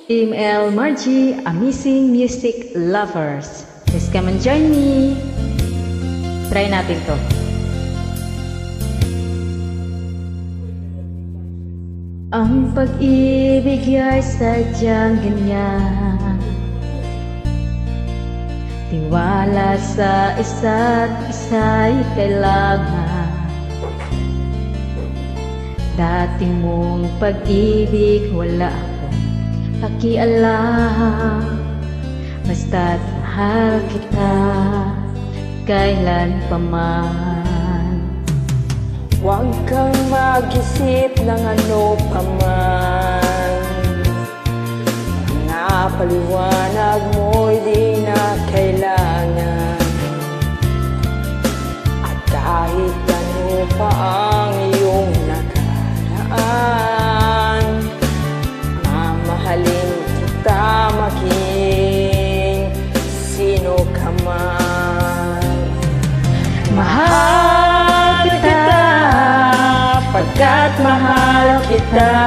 Team L Margie, Amazing Music Lovers. Please come and join me. Try natin to. Ang pag-ibig ay sadyang ganyan, tiwala sa isa't isa'y kailangan. Dati mong pag-ibig wala akong pakialam, basta't mahal kita kailan pa man. Huwag kang mag-isip ng ano pa man, mga paliwanag mo'y di na kailangan. At kahit ano pa ang iyong nakaraan, mamahalin kita maging sino ka man. Mahal kita pagkat mahal kita.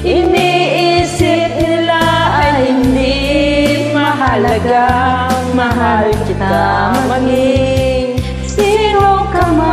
Iniisip nila ay hindi mahalaga, mahal kita maging sino ka man.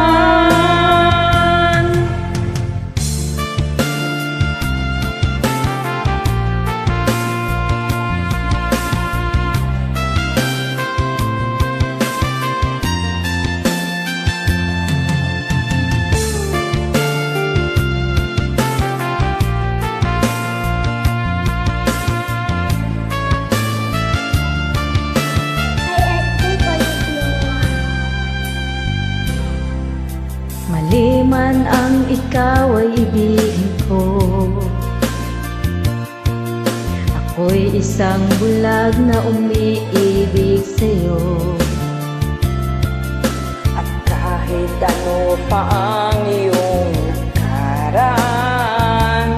Mali man ang ikaw ay ibigin ko, ako'y isang bulag na umiibig sa'yo. At kahit ano pa ang iyong nakaraan,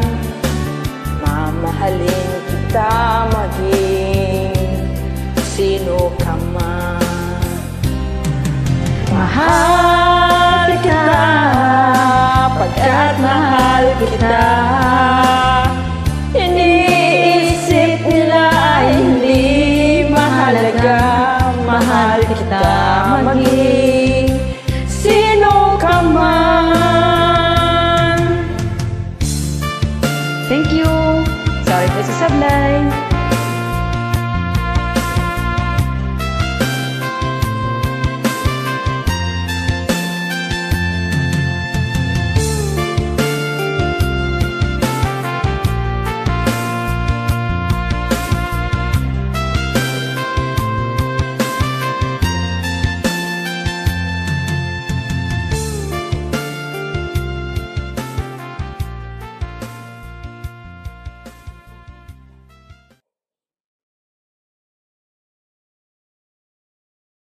mamahalin kita maging sino ka man. Mahal kita pagkat mahal kita. Iniisip nila ay hindi mahalaga, mahal kita maging sino ka man. Thank you. Sorry po sa sablay.